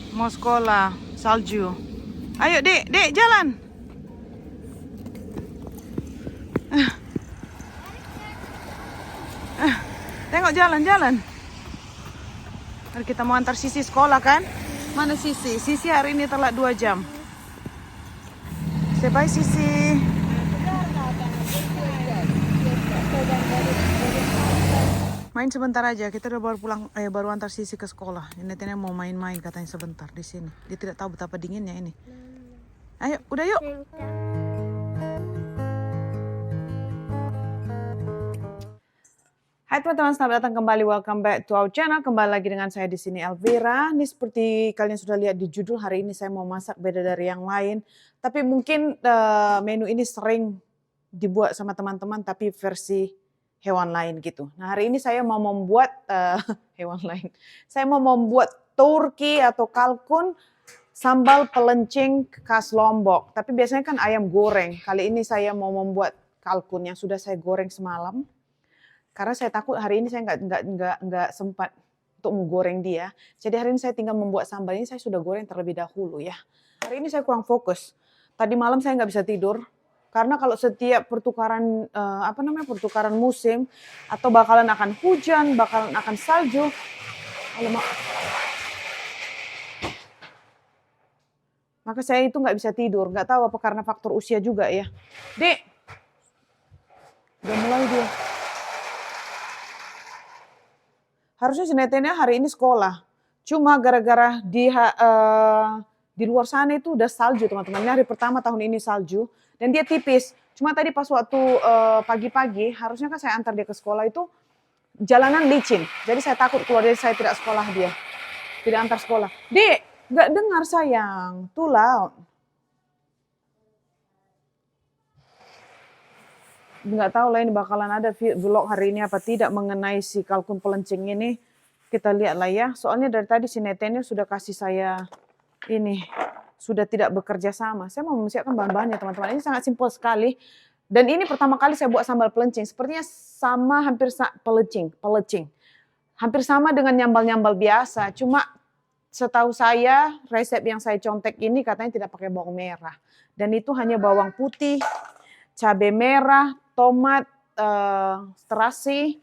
Mau sekolah, salju. Ayo dek, dek jalan. Tengok jalan-jalan. Mari kita mau antar Sisi sekolah kan? Mana Sisi? Sisi hari ini telat 2 jam. Say bye Sisi. Main sebentar aja. Kita udah baru pulang, baru antar Sisi ke sekolah. Ini Tina mau main-main katanya sebentar di sini. Dia tidak tahu betapa dinginnya ini. Ayo, udah yuk. Hai teman-teman, selamat datang kembali. Welcome back to our channel. Kembali lagi dengan saya di sini Elvira. Ini seperti kalian sudah lihat di judul, hari ini saya mau masak beda dari yang lain. Tapi mungkin menu ini sering dibuat sama teman-teman tapi versi hewan lain gitu. Nah, hari ini saya mau membuat hewan lain. Saya mau membuat turki atau kalkun sambal pelencing khas Lombok. Tapi biasanya kan ayam goreng. Kali ini saya mau membuat kalkun yang sudah saya goreng semalam. Karena saya takut hari ini saya nggak sempat untuk menggoreng dia. Jadi hari ini saya tinggal membuat sambal ini, saya sudah goreng terlebih dahulu ya. Hari ini saya kurang fokus. Tadi malam saya nggak bisa tidur karena kalau setiap pertukaran pertukaran musim atau bakalan akan hujan, bakalan akan salju. Maka saya itu nggak bisa tidur. Nggak tahu apa karena faktor usia juga ya. Dek, udah mulai dia. Harusnya si netennya hari ini sekolah. Cuma gara-gara di luar sana itu udah salju teman-teman. Ini hari pertama tahun ini salju. Dan dia tipis. Cuma tadi pas waktu pagi-pagi, harusnya kan saya antar dia ke sekolah itu jalanan licin. Jadi saya takut keluar dari saya tidak sekolah dia. Tidak antar sekolah. Dek, gak dengar sayang. Tuh lah. Nggak tahu lah ini bakalan ada vlog hari ini apa tidak mengenai si kalkun pelencing ini. Kita lihat lah ya. Soalnya dari tadi si netennya sudah kasih saya ini. Sudah tidak bekerja sama. Saya mau mempersiapkan bahan-bahannya teman-teman. Ini sangat simpel sekali. Dan ini pertama kali saya buat sambal pelencing. Sepertinya sama hampir pelecing. Hampir sama dengan nyambal-nyambal biasa. Cuma setahu saya resep yang saya contek ini katanya tidak pakai bawang merah. Dan itu hanya bawang putih, cabai merah, tomat, terasi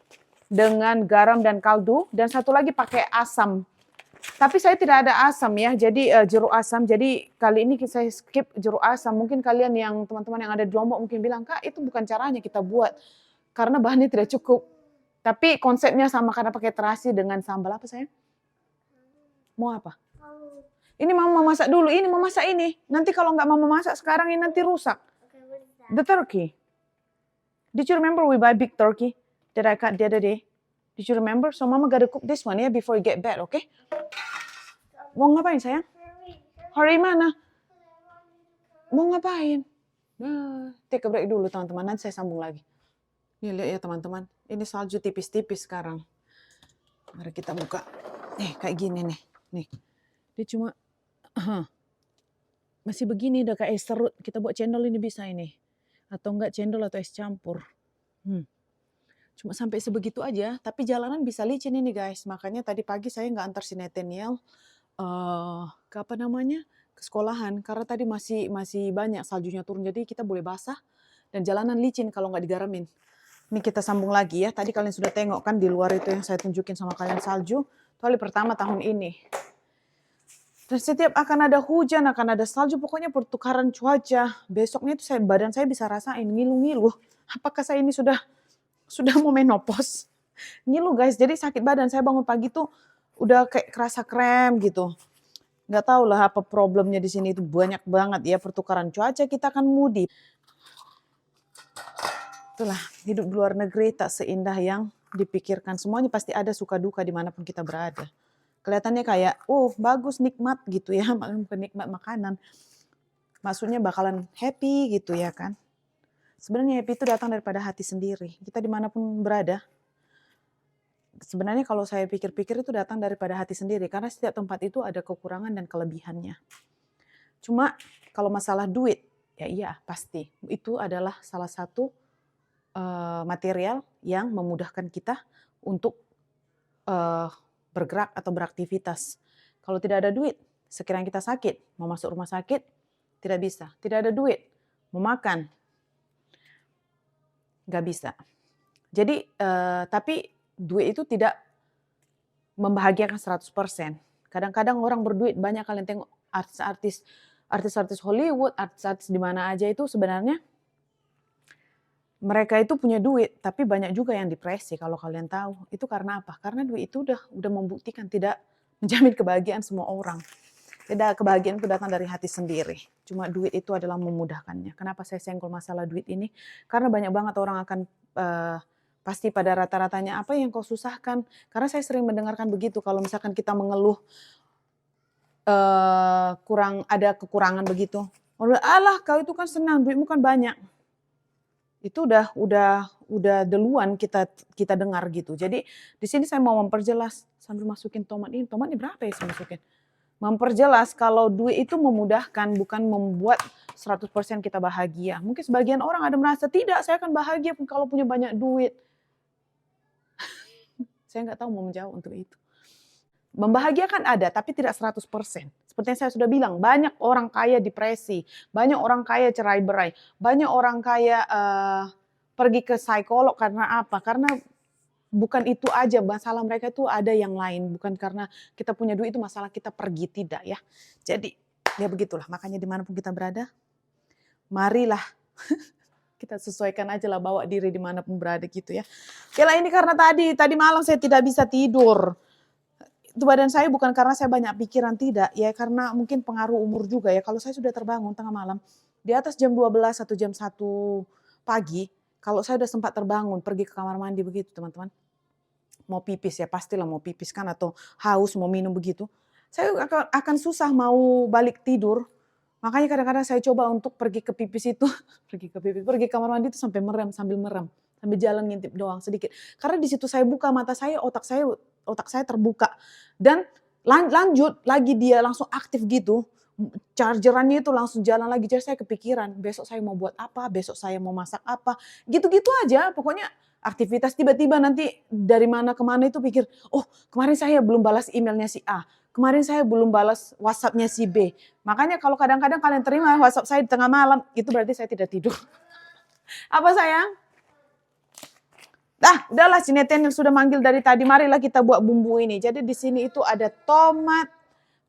dengan garam dan kaldu, dan satu lagi pakai asam. Tapi saya tidak ada asam ya, jadi jeruk asam. Jadi kali ini saya skip jeruk asam. Mungkin kalian yang teman-teman yang ada di Lombok mungkin bilang, Kak itu bukan caranya kita buat karena bahannya tidak cukup. Tapi konsepnya sama karena pakai terasi dengan sambal apa sayang? Mau apa? Ini mama masak dulu. Ini mau masak ini. Nanti kalau nggak mama masak sekarang ini nanti rusak. The turkey. Did you remember we buy big turkey that I cut the other day? Did you remember? So mama gotta cook this one ya before you get back, okay? Mau ngapain sayang? Hari mana? Mau ngapain? Take a break dulu teman-teman, nanti saya sambung lagi. Nih lihat ya teman-teman, ini salju tipis-tipis sekarang. Mari kita buka. Kayak gini nih. Nih. Dia cuma masih begini udah kayak es serut. Kita buat cendol ini bisa ini. Atau enggak cendol atau es campur. Cuma sampai sebegitu aja, tapi jalanan bisa licin ini guys. Makanya tadi pagi saya nggak antar si Nathaniel ke ke sekolahan karena tadi masih banyak saljunya turun, jadi kita boleh basah dan jalanan licin kalau nggak digaramin. Ini kita sambung lagi ya. Tadi kalian sudah tengok kan di luar itu yang saya tunjukin sama kalian salju. Itu hari pertama tahun ini. Dan setiap akan ada hujan, akan ada salju, pokoknya pertukaran cuaca. Besoknya itu badan saya bisa rasain ngilu-ngilu. Apakah saya ini sudah mau menopause? Ngilu guys, jadi sakit badan. Saya bangun pagi tuh udah kayak kerasa krem gitu. Nggak tahu lah apa problemnya di sini, itu banyak banget ya pertukaran cuaca, kita akan mudik. Itulah, hidup di luar negeri tak seindah yang dipikirkan. Semuanya pasti ada suka duka dimanapun kita berada. Kelihatannya kayak, bagus, nikmat gitu ya, penikmat makanan. Maksudnya bakalan happy gitu ya kan. Sebenarnya happy itu datang daripada hati sendiri. Kita dimanapun berada, sebenarnya kalau saya pikir-pikir itu datang daripada hati sendiri. Karena setiap tempat itu ada kekurangan dan kelebihannya. Cuma kalau masalah duit, ya iya pasti. Itu adalah salah satu material yang memudahkan kita untuk bergerak atau beraktivitas. Kalau tidak ada duit, Sekiranya kita sakit, mau masuk rumah sakit, tidak bisa. Tidak ada duit. Mau makan, nggak bisa. Jadi, tapi duit itu tidak membahagiakan 100%. Kadang-kadang orang berduit, banyak kalian tengok artis-artis Hollywood, artis-artis di mana aja itu sebenarnya mereka itu punya duit, tapi banyak juga yang depresi kalau kalian tahu. Itu karena apa? Karena duit itu udah membuktikan tidak menjamin kebahagiaan semua orang. Tidak, kebahagiaan itu datang dari hati sendiri. Cuma duit itu adalah memudahkannya. Kenapa saya senggol masalah duit ini? Karena banyak banget orang akan pasti pada rata-ratanya, apa yang kau susahkan? Karena saya sering mendengarkan begitu, kalau misalkan kita mengeluh ada kekurangan begitu. Alah, kau itu kan senang, duitmu kan banyak. Itu udah duluan kita dengar gitu. Jadi di sini saya mau memperjelas sambil masukin tomat ini berapa ya saya masukin? Memperjelas kalau duit itu memudahkan, bukan membuat 100% kita bahagia. Mungkin sebagian orang ada merasa, tidak, saya akan bahagia kalau punya banyak duit. Saya nggak tahu mau menjawab untuk itu. Membahagiakan ada, tapi tidak 100%. Seperti yang saya sudah bilang, banyak orang kaya depresi, banyak orang kaya cerai-berai, banyak orang kaya pergi ke psikolog karena apa? Karena bukan itu aja, masalah mereka itu ada yang lain. Bukan karena kita punya duit itu masalah kita pergi, tidak ya. Jadi, ya begitulah. Makanya dimanapun kita berada, marilah kita sesuaikan aja lah, bawa diri dimanapun berada gitu ya. Yalah ini karena tadi malam saya tidak bisa tidur. Itu badan saya bukan karena saya banyak pikiran, tidak. Ya karena mungkin pengaruh umur juga ya. Kalau saya sudah terbangun tengah malam, di atas jam 12 atau jam 1 pagi, kalau saya udah sempat terbangun, pergi ke kamar mandi begitu teman-teman. Mau pipis ya, pastilah mau pipis kan, atau haus mau minum begitu. Saya akan susah mau balik tidur. Makanya kadang-kadang saya coba untuk pergi ke pipis itu, pergi ke kamar mandi itu sambil merem, sambil jalan ngintip doang sedikit. Karena di situ saya buka mata saya, otak saya terbuka. Dan lanjut lagi dia langsung aktif gitu, chargerannya itu langsung jalan lagi. Jadi saya kepikiran, besok saya mau buat apa, besok saya mau masak apa, gitu-gitu aja. Pokoknya aktivitas tiba-tiba nanti dari mana ke mana itu pikir, oh kemarin saya belum balas emailnya si A, kemarin saya belum balas WhatsApp-nya si B. Makanya kalau kadang-kadang kalian terima WhatsApp saya di tengah malam, itu berarti saya tidak tidur. Apa sayang? Udahlah si Neten yang sudah manggil dari tadi, marilah kita buat bumbu ini. Jadi di sini itu ada tomat,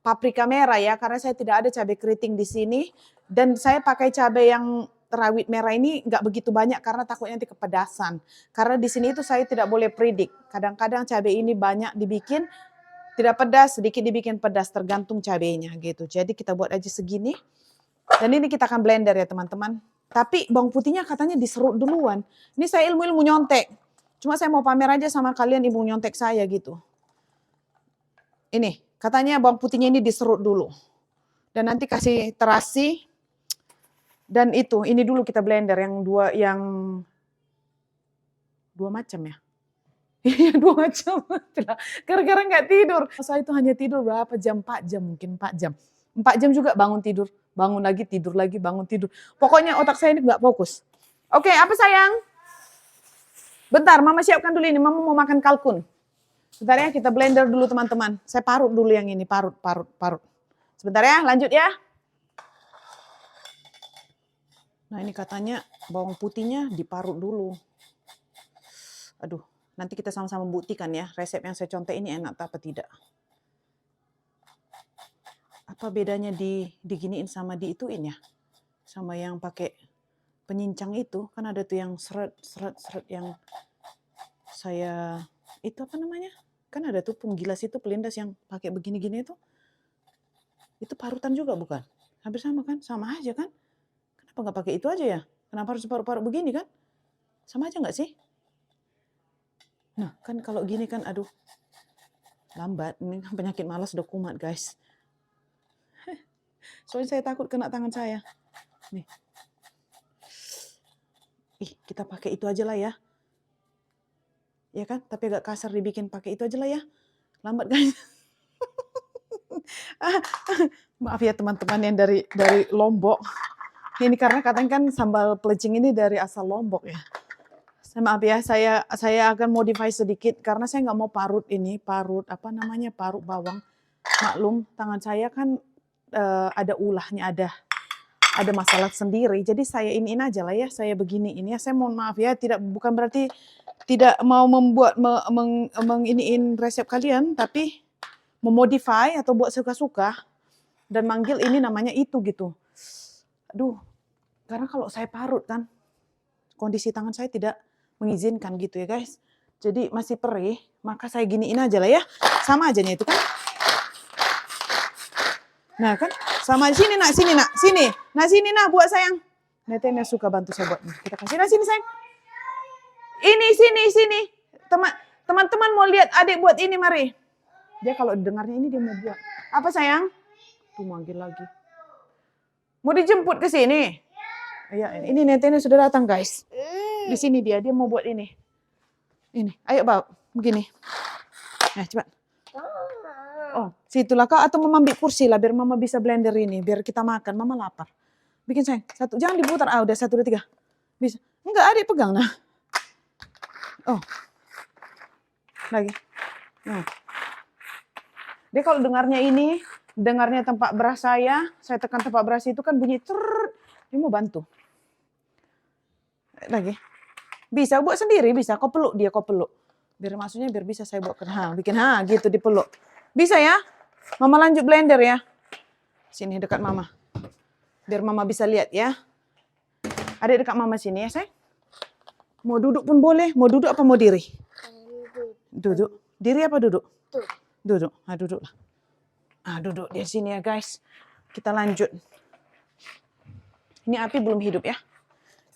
paprika merah ya, karena saya tidak ada cabai keriting di sini. Dan saya pakai cabai yang rawit merah ini nggak begitu banyak karena takutnya nanti kepedasan. Karena di sini itu saya tidak boleh predik. Kadang-kadang cabai ini banyak dibikin, tidak pedas, sedikit dibikin pedas, tergantung cabainya gitu. Jadi kita buat aja segini. Dan ini kita akan blender ya teman-teman. Tapi bawang putihnya katanya diserut duluan. Ini saya ilmu-ilmu nyontek. Cuma saya mau pamer aja sama kalian ilmu nyontek saya gitu. Ini, katanya bawang putihnya ini diserut dulu. Dan nanti kasih terasi. Dan ini dulu kita blender yang dua macam ya. Iya 2 macam. Gara-gara nggak tidur. Saya itu hanya tidur berapa jam? 4 jam, mungkin 4 jam. 4 jam juga bangun tidur. Bangun lagi, tidur lagi, bangun tidur. Pokoknya otak saya ini nggak fokus. Oke, apa sayang? Bentar, Mama siapkan dulu ini. Mama mau makan kalkun. Sebentar ya, kita blender dulu teman-teman. Saya parut dulu yang ini, parut. Sebentar ya, lanjut ya. Nah ini katanya bawang putihnya diparut dulu. Aduh. Nanti kita sama-sama buktikan ya, resep yang saya contek ini enak apa tidak. Apa bedanya diginiin sama diituin ya? Sama yang pakai penyincang itu, kan ada tuh yang seret yang saya, itu apa namanya? Kan ada tuh penggilas itu, pelindas yang pakai begini-gini itu. Itu parutan juga bukan? Hampir sama kan? Sama aja kan? Kenapa nggak pakai itu aja ya? Kenapa harus parut-parut begini kan? Sama aja nggak sih? Nah, kan kalau gini kan, aduh, lambat. Ini kan penyakit malas udah kumat, guys. Soalnya saya takut kena tangan saya. Nih. Kita pakai itu aja lah ya. Ya kan? Tapi agak kasar dibikin, pakai itu aja lah ya. Lambat, guys. Maaf ya teman-teman yang dari Lombok. Ini karena katanya kan sambal pelecing ini dari asal Lombok ya. Maaf ya, saya akan modify sedikit karena saya nggak mau parut apa namanya, parut bawang. Maklum, tangan saya kan ada ulahnya, ada masalah sendiri. Jadi saya iniin aja lah ya, saya begini ini ya. Saya mohon maaf ya, bukan berarti tidak mau membuat menginiin resep kalian, tapi memodify atau buat suka-suka dan manggil ini namanya itu gitu. Aduh, karena kalau saya parut kan, kondisi tangan saya tidak mengizinkan gitu ya guys. Jadi masih perih, maka saya giniin aja lah ya. Sama aja nih itu kan. Nah kan, sama sini nak, sini nak, sini. Nah sini nak, buat sayang. Netenya suka bantu saya buat. Kita kasih, nah sini sayang. Ini, sini. Teman-teman mau lihat adik buat ini, mari. Dia kalau dengarnya ini dia mau buat. Apa sayang? Tuh manggil lagi. Mau dijemput ke sini? Iya, ini netenya sudah datang guys. Di sini dia mau buat ini. Ini, ayo bawa, begini. Nah, cepat. Oh, situlah kau atau mama ambil kursi lah biar mama bisa blender ini, biar kita makan. Mama lapar. Bikin sayang, satu, jangan diputar. Udah 1, 2, 3. Bisa. Enggak, adik pegang nah. Oh. Lagi. Nah. Dia kalau dengarnya ini, dengarnya tempat beras saya tekan tempat beras itu kan bunyi trrrr. Dia mau bantu. Lagi. Bisa buat sendiri, bisa. Kau peluk dia, kau peluk. Biar maksudnya biar bisa saya buat bikin gitu dipeluk. Bisa ya? Mama lanjut blender ya. Sini dekat mama. Biar mama bisa lihat ya. Adik dekat mama sini ya, sayang. Mau duduk pun boleh. Mau duduk apa mau diri? Duduk. Diri apa duduk? Duduk. Nah, duduk lah. Nah, duduk di sini ya, guys. Kita lanjut. Ini api belum hidup ya.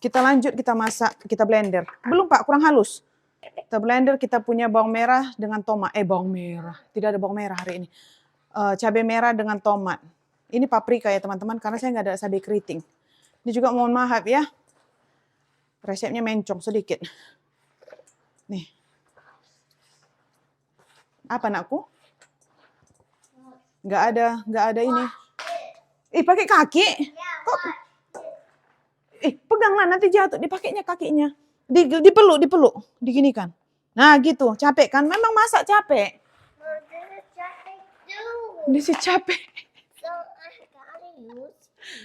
Kita lanjut, kita masak, kita blender. Belum Pak, kurang halus. Kita blender, kita punya bawang merah dengan tomat. Bawang merah. Tidak ada bawang merah hari ini. Cabai merah dengan tomat. Ini paprika ya teman-teman, karena saya nggak ada cabai keriting. Ini juga mohon maaf ya. Resepnya mencong sedikit. Nih. Apa nakku? Nggak ada ini. Pakai kaki? Kok? Peganglah nanti jatuh. Dipakainya kakinya. Dipeluk. Diginikan. Nah gitu, capek kan? Memang masak capek. This is capek.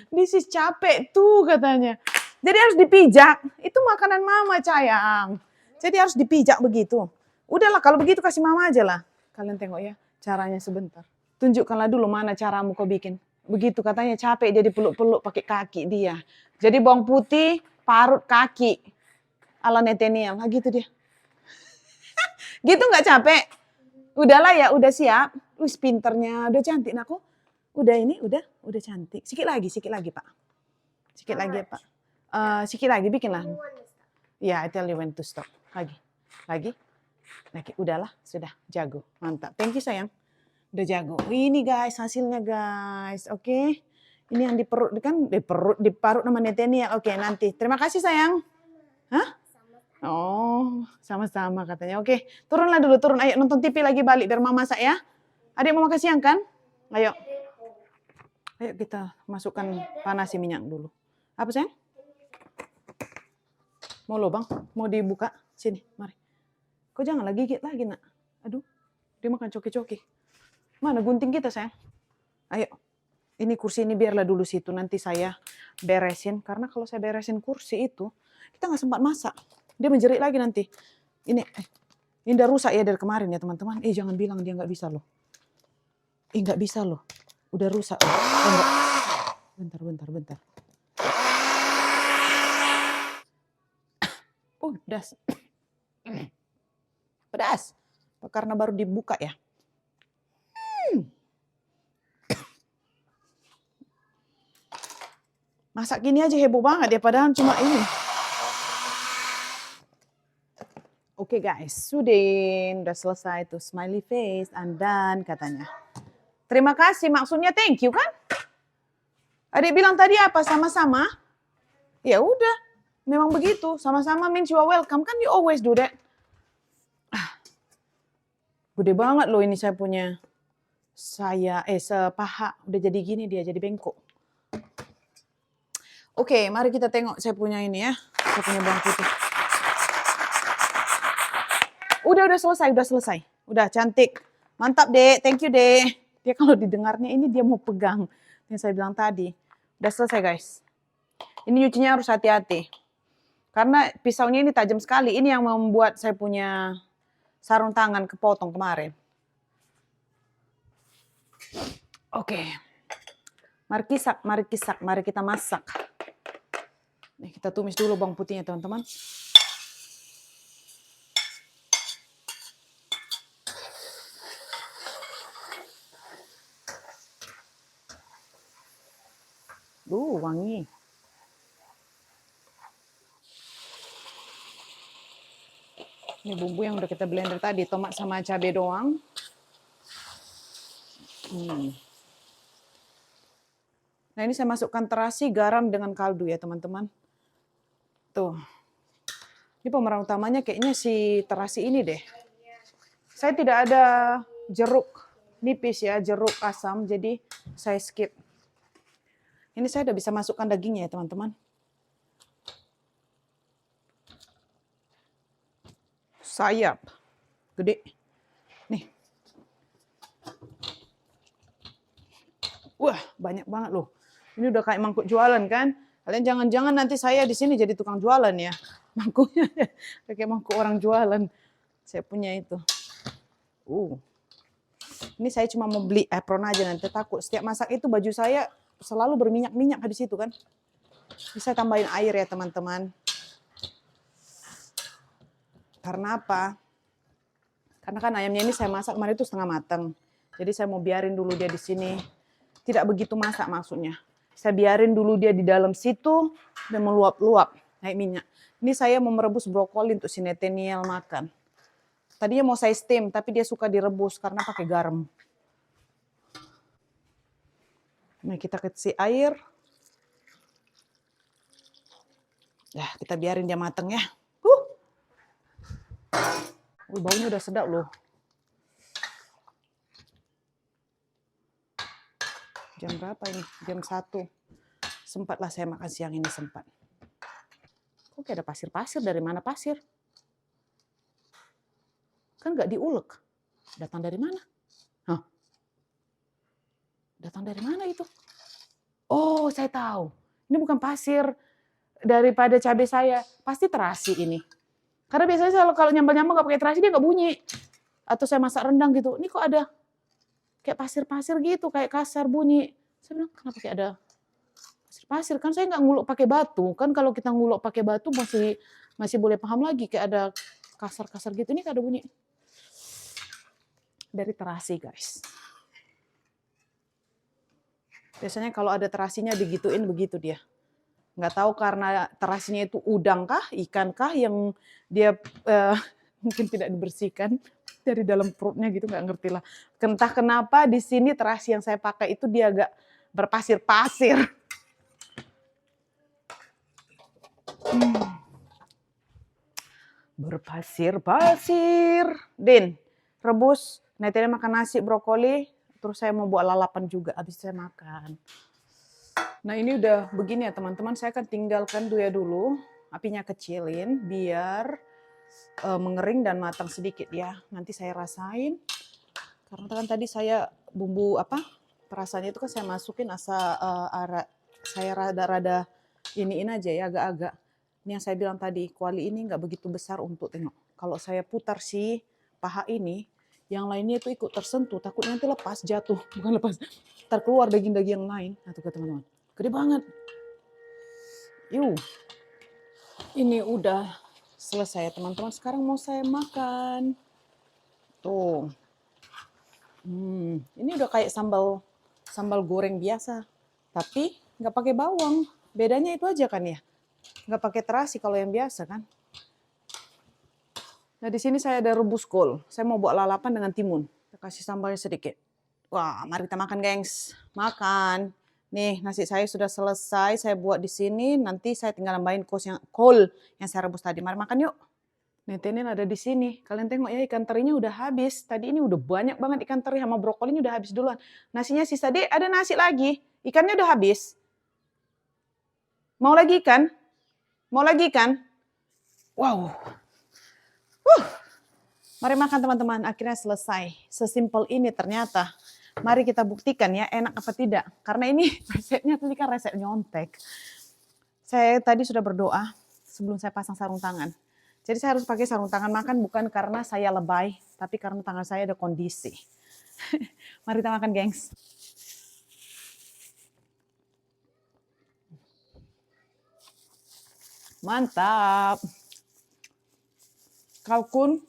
This is capek tuh katanya. Jadi harus dipijak. Itu makanan mama sayang. Jadi harus dipijak begitu. Udahlah kalau begitu kasih mama aja lah. Kalian tengok ya caranya sebentar. Tunjukkanlah dulu mana caramu kau bikin. Begitu katanya capek dia dipeluk-peluk pakai kaki dia. Jadi bawang putih parut kaki. Ala Nathaniel. Nah gitu dia. Gitu nggak capek? Udahlah ya, udah siap. Wis pinternya, udah cantik nakku. Udah ini, udah cantik. Sikit lagi Pak. Sikit lagi ya Pak. Sikit lagi bikinlah. Ya, I tell you when to stop. Lagi. Udahlah, sudah jago. Mantap. Thank you sayang. Udah jago. Ini guys, hasilnya guys. Oke. Ini yang diparut nama Nathaniel. Oke, nanti. Terima kasih sayang. Hah? Oh, sama-sama katanya. Oke, turunlah dulu, turun. Ayo nonton TV lagi balik biar mama masak ya. Adik mau makan siang kan? Ayo kita masukkan panasi minyak dulu. Apa sayang? Mau lubang? Mau dibuka? Sini, mari. Kau janganlah gigit lagi nak. Aduh, dia makan coki-coki. Mana gunting kita sayang? Ayo. Ini kursi ini biarlah dulu situ. Nanti saya beresin. Karena kalau saya beresin kursi itu, kita nggak sempat masak. Dia menjerit lagi nanti. Ini udah rusak ya dari kemarin ya teman-teman. Jangan bilang dia nggak bisa loh. Nggak bisa loh. Udah rusak. Bentar. Pedas. Pedas. Karena baru dibuka ya. Masak gini aja heboh banget ya, padahal cuma ini. Oke guys, udah selesai tuh smiley face, and done katanya. Terima kasih, maksudnya thank you kan? Adik bilang tadi apa? Sama-sama? Ya udah, memang begitu. Sama-sama means you are welcome kan, you always do that. Gede banget loh ini saya punya. Sepaha udah jadi gini dia, jadi bengkok. Oke, mari kita tengok saya punya ini ya. Saya punya bawang putih. Udah selesai. Udah cantik. Mantap, Dek. Thank you, Dek. Dia kalau didengarnya ini dia mau pegang. Yang saya bilang tadi. Udah selesai guys. Ini nyucinya harus hati-hati. Karena pisaunya ini tajam sekali. Ini yang membuat saya punya sarung tangan kepotong kemarin. Oke. Mari kita masak. Nih, kita tumis dulu bawang putihnya teman-teman. Wangi. Ini bumbu yang udah kita blender tadi, tomat sama cabai doang. Nah ini saya masukkan terasi, garam dengan kaldu ya teman-teman. Tuh. Ini pemeran utamanya kayaknya si terasi ini deh. Saya tidak ada jeruk nipis ya, jeruk asam, jadi saya skip. Ini saya udah bisa masukkan dagingnya ya teman-teman. Sayap. Gede. Nih. Wah, banyak banget loh. Ini udah kayak mangkuk jualan kan? Kalian jangan-jangan nanti saya di sini jadi tukang jualan ya. Mangkuknya kayak mangkuk orang jualan. Saya punya itu. Ini saya cuma mau beli apron aja, nanti takut setiap masak itu baju saya selalu berminyak-minyak habis itu kan. Bisa tambahin air ya teman-teman. Karena apa? Karena kan ayamnya ini saya masak kemarin itu setengah matang. Jadi saya mau biarin dulu dia di sini. Tidak begitu masak maksudnya. Saya biarin dulu dia di dalam situ dan meluap-luap naik minyak. Ini saya mau merebus brokoli untuk si Nathaniel makan. Tadinya mau saya steam, tapi dia suka direbus karena pakai garam. Nah, kita kasih air. Ya, kita biarin dia matang ya. Baunya udah sedap loh. Jam berapa ini? Jam 1. Sempatlah saya makan siang ini, sempat. Kok kayak ada pasir-pasir? Dari mana pasir? Kan nggak diulek. Datang dari mana? Hah? Datang dari mana itu? Oh, saya tahu. Ini bukan pasir daripada cabai saya. Pasti terasi ini. Karena biasanya kalau nyambal-nyambal nggak pakai terasi dia nggak bunyi. Atau saya masak rendang gitu. Ini kok ada kayak pasir-pasir gitu, kayak kasar bunyi. Saya bilang kenapa kayak ada pasir-pasir? Kan saya nggak nguluk pakai batu. Kan kalau kita nguluk pakai batu masih boleh paham lagi kayak ada kasar-kasar gitu. Ini kayak ada bunyi. Dari terasi guys. Biasanya kalau ada terasinya digituin begitu dia. Nggak tahu karena terasinya itu udang kah, ikan kah yang dia mungkin tidak dibersihkan dari dalam perutnya gitu, nggak ngerti lah. Entah kenapa di sini terasi yang saya pakai itu dia agak berpasir-pasir. Berpasir-pasir. Din, rebus. Nanti makan nasi brokoli, terus saya mau buat lalapan juga habis saya makan. Nah ini udah begini ya teman-teman, saya akan tinggalkan dulu, apinya kecilin biar mengering dan matang sedikit ya. Nanti saya rasain, karena kan tadi saya bumbu perasannya itu kan saya masukin saya rada-rada iniin aja ya agak-agak. Ini yang saya bilang tadi, kuali ini nggak begitu besar untuk tengok. Kalau saya putar si paha ini, yang lainnya itu ikut tersentuh, takutnya nanti lepas, jatuh. Bukan lepas, ntar keluar daging-daging yang lain. Nah tuh teman-teman. Gede banget. Ini udah selesai teman-teman. Sekarang mau saya makan. Tuh. Ini udah kayak sambal goreng biasa. Tapi nggak pakai bawang. Bedanya itu aja kan ya. Nggak pakai terasi kalau yang biasa kan. Nah di sini saya ada rebus kol. Saya mau buat lalapan dengan timun. Kita kasih sambalnya sedikit. Wah, mari kita makan, gengs. Makan. Nih, nasi saya sudah selesai, saya buat di sini. Nanti saya tinggal nambahin kol yang saya rebus tadi. Mari makan yuk. Netenin ada di sini. Kalian tengok ya, ikan terinya udah habis. Tadi ini udah banyak banget ikan teri sama brokolinya udah habis duluan. Nasinya sisa, Dek, ada nasi lagi. Ikannya udah habis. Mau lagi ikan? Mau lagi ikan? Wow. Mari makan teman-teman, akhirnya selesai. Sesimpel ini ternyata. Mari kita buktikan ya enak apa tidak. Karena ini resepnya tadi kan resep nyontek. Saya tadi sudah berdoa sebelum saya pasang sarung tangan. Jadi saya harus pakai sarung tangan makan bukan karena saya lebay, tapi karena tangan saya ada kondisi. Mari kita makan, gengs. Mantap. Kalkun,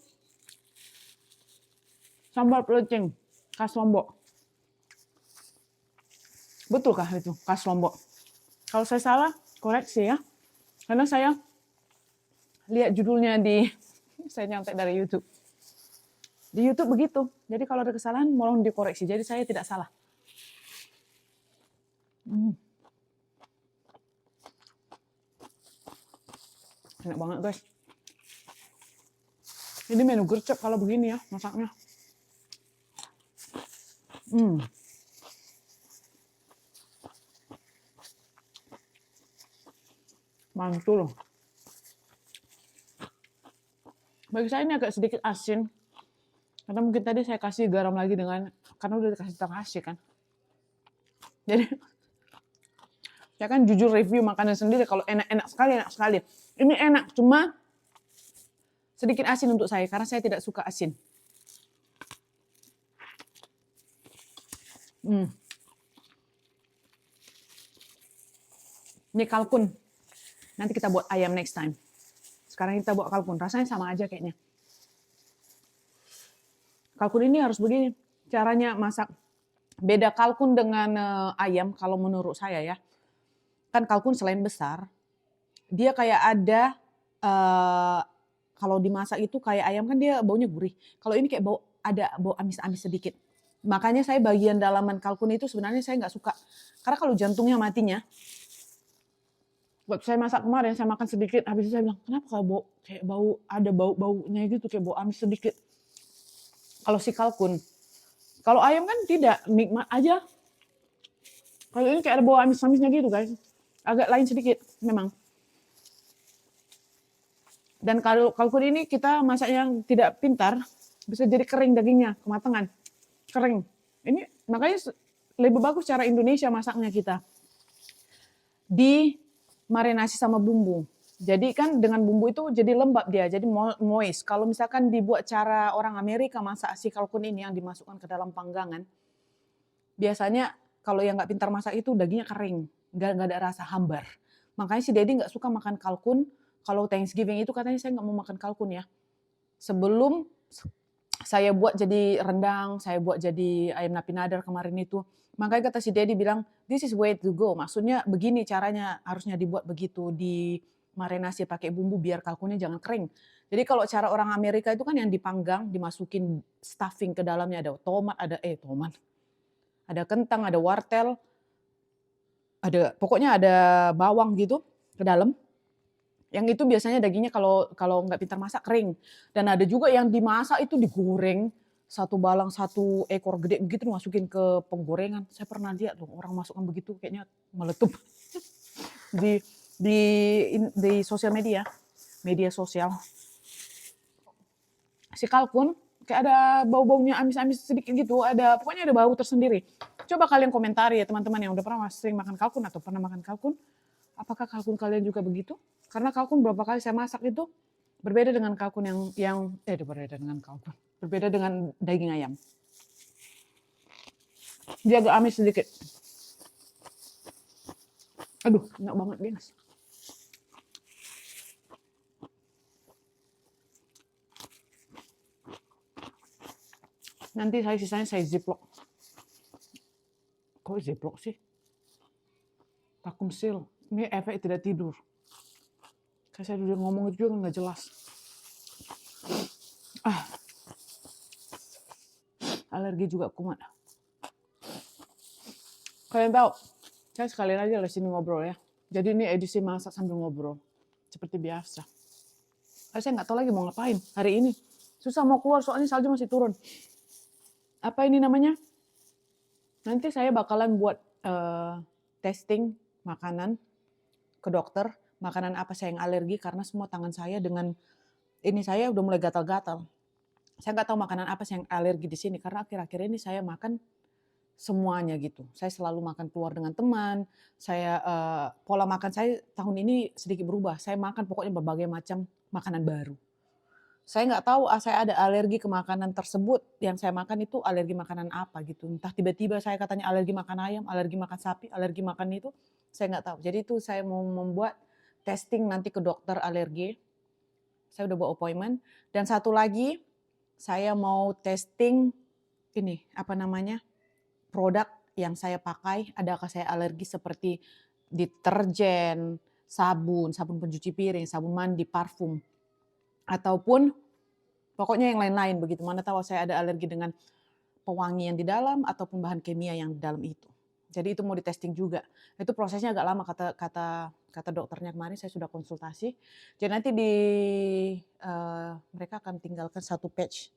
sambal pelecing, khas Lombok. Betulkah itu khas Lombok? Kalau saya salah, koreksi ya. Karena saya lihat judulnya saya nyontek dari YouTube. Di YouTube begitu. Jadi kalau ada kesalahan, mohon dikoreksi. Jadi saya tidak salah. Enak banget, guys. Ini menu gercep kalau begini ya masaknya. Mantul. Bagi saya ini agak sedikit asin. Karena mungkin tadi saya kasih garam lagi karena udah dikasih terasi kan. Jadi, saya kan jujur review makanan sendiri. Kalau enak sekali, enak sekali. Ini enak, cuma sedikit asin untuk saya. Karena saya tidak suka asin. Ini kalkun. Nanti kita buat ayam next time. Sekarang kita buat kalkun. Rasanya sama aja kayaknya. Kalkun ini harus begini. Caranya masak. Beda kalkun dengan ayam kalau menurut saya ya. Kan kalkun selain besar, dia kayak ada, kalau dimasak itu kayak ayam kan dia baunya gurih. Kalau ini kayak ada bau amis-amis sedikit. Makanya saya bagian dalaman kalkun itu sebenarnya saya nggak suka. Karena kalau jantungnya matinya, waktu saya masak kemarin, saya makan sedikit, habis itu saya bilang, kenapa kalau kayak ada baunya gitu, kayak bau amis sedikit. Kalau si kalkun. Kalau ayam kan tidak, nikmat aja. Kalau ini kayak ada bau amis-amisnya gitu guys. Agak lain sedikit memang. Dan kalau kalkun ini kita masak yang tidak pintar, bisa jadi kering dagingnya, kematangan. Kering. Ini makanya lebih bagus cara Indonesia masaknya kita. Dimarinasi sama bumbu. Jadi kan dengan bumbu itu jadi lembab dia, jadi moist. Kalau misalkan dibuat cara orang Amerika masak si kalkun ini yang dimasukkan ke dalam panggangan, biasanya kalau yang nggak pintar masak itu dagingnya kering, nggak ada rasa hambar. Makanya si Dedi nggak suka makan kalkun. Kalau Thanksgiving itu katanya saya nggak mau makan kalkun ya. Sebelum saya buat jadi rendang, saya buat jadi ayam napi nadar kemarin itu. Makanya kata si Dedi bilang, this is way to go. Maksudnya begini caranya, harusnya dibuat begitu, dimarinasi pakai bumbu biar kalkunnya jangan kering. Jadi kalau cara orang Amerika itu kan yang dipanggang, dimasukin stuffing ke dalamnya, ada tomat, ada kentang, ada wortel, pokoknya ada bawang gitu ke dalam. Yang itu biasanya dagingnya kalau nggak pintar masak kering. Dan ada juga yang dimasak itu digoreng, satu balang, satu ekor gede begitu dimasukin ke penggorengan. Saya pernah lihat loh orang masukkan begitu kayaknya meletup di sosial media sosial. Si kalkun kayak ada bau-baunya amis-amis sedikit gitu, pokoknya ada bau tersendiri. Coba kalian komentari ya teman-teman yang udah pernah sering makan kalkun atau pernah makan kalkun. Apakah kalkun kalian juga begitu? Karena kalkun berapa kali saya masak itu berbeda dengan kalkun berbeda dengan daging ayam. Dia agak amis sedikit. Aduh, enak banget guys. Nanti sisanya saya ziplock. Kok ziplock sih? Vacuum seal. Ini efek tidak tidur. Kayak saya udah ngomong itu juga nggak jelas. Alergi juga kumat. Kalian tahu, saya sekali aja di sini ngobrol ya. Jadi ini edisi masak sambil ngobrol. Seperti biasa. Saya nggak tahu lagi mau ngapain hari ini. Susah mau keluar soalnya salju masih turun. Apa ini namanya? Nanti saya bakalan buat testing makanan ke dokter. Makanan apa saya yang alergi karena semua tangan saya dengan ini saya udah mulai gatal-gatal. Saya nggak tahu makanan apa sih yang alergi di sini karena akhir-akhir ini saya makan semuanya gitu. Saya selalu makan keluar dengan teman, saya pola makan saya tahun ini sedikit berubah. Saya makan pokoknya berbagai macam makanan baru. Saya nggak tahu saya ada alergi ke makanan tersebut, yang saya makan itu alergi makanan apa gitu. Entah tiba-tiba saya katanya alergi makan ayam, alergi makan sapi, alergi makan itu, saya nggak tahu. Jadi itu saya mau membuat testing nanti ke dokter alergi. Saya udah bawa appointment. Dan satu lagi, saya mau testing ini, apa namanya, produk yang saya pakai, adakah saya alergi seperti deterjen, sabun pencuci piring, sabun mandi, parfum, ataupun pokoknya yang lain-lain begitu. Mana tahu saya ada alergi dengan pewangi yang di dalam ataupun bahan kimia yang di dalam itu. Jadi itu mau di testing juga. Itu prosesnya agak lama kata dokternya kemarin, saya sudah konsultasi. Jadi nanti mereka akan tinggalkan satu patch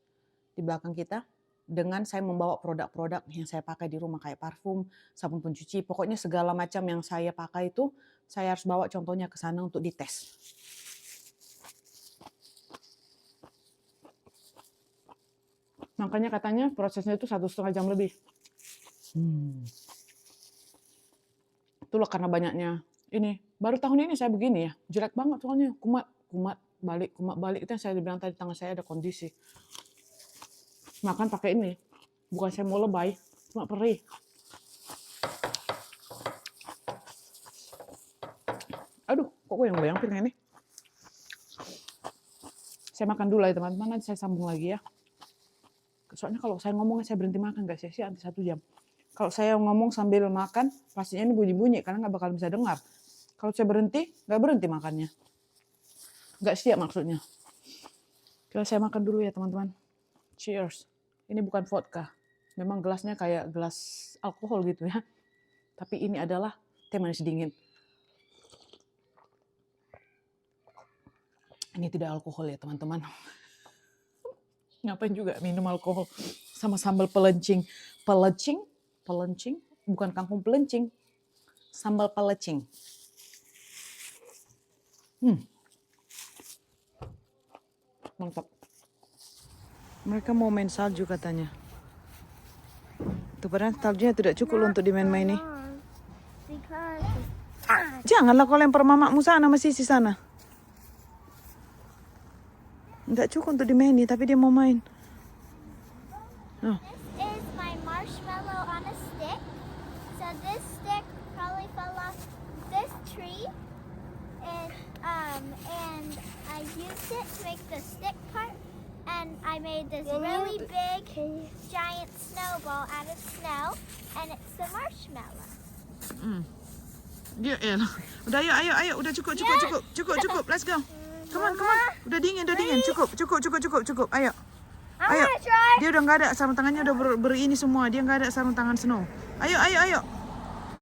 di belakang kita dengan saya membawa produk-produk yang saya pakai di rumah kayak parfum, sabun pencuci, pokoknya segala macam yang saya pakai itu saya harus bawa contohnya ke sana untuk dites. Makanya katanya prosesnya itu 1,5 jam lebih. Itulah karena banyaknya ini. Baru tahun ini saya begini ya, jelek banget soalnya, kumat balik. Itu yang saya bilang tadi, tangan saya ada kondisi. Makan pakai ini, bukan saya mau lebay, cuma perih. Aduh, kok gue yang bayang piring ini? Saya makan dulu ya teman-teman, nanti saya sambung lagi ya. Soalnya kalau saya ngomong, saya berhenti makan guys, saya nanti 1 jam. Kalau saya ngomong sambil makan, pastinya ini bunyi-bunyi, karena nggak bakal bisa dengar. Kalau saya berhenti, nggak berhenti makannya. Nggak siap maksudnya. Kalau saya makan dulu ya teman-teman. Cheers. Ini bukan vodka. Memang gelasnya kayak gelas alkohol gitu ya. Tapi ini adalah teh manis dingin. Ini tidak alkohol ya teman-teman. Ngapain juga minum alkohol sama sambal pelencing. Pelencing, bukan kangkung pelencing. Sambal pelecing. Mantap. Mereka mau main salju katanya. Tuh padahal saljunya tidak cukup untuk dimain-main nih. Janganlah kau lempar mamamu sana, masih di sana. Enggak cukup untuk dimain nih, tapi dia mau main. Oh. This is my marshmallow on a stick. So this stick probably fell off this tree, and I used it to make the stick part, and I made this really big giant snowball out of snow, and it's the marshmallow. Ya, udah ayo, udah cukup, let's go. Come on, udah dingin, cukup, ayo. Ayo, dia udah nggak ada sarung tangannya, udah berini semua, dia nggak ada sarung tangan snow. Ayo.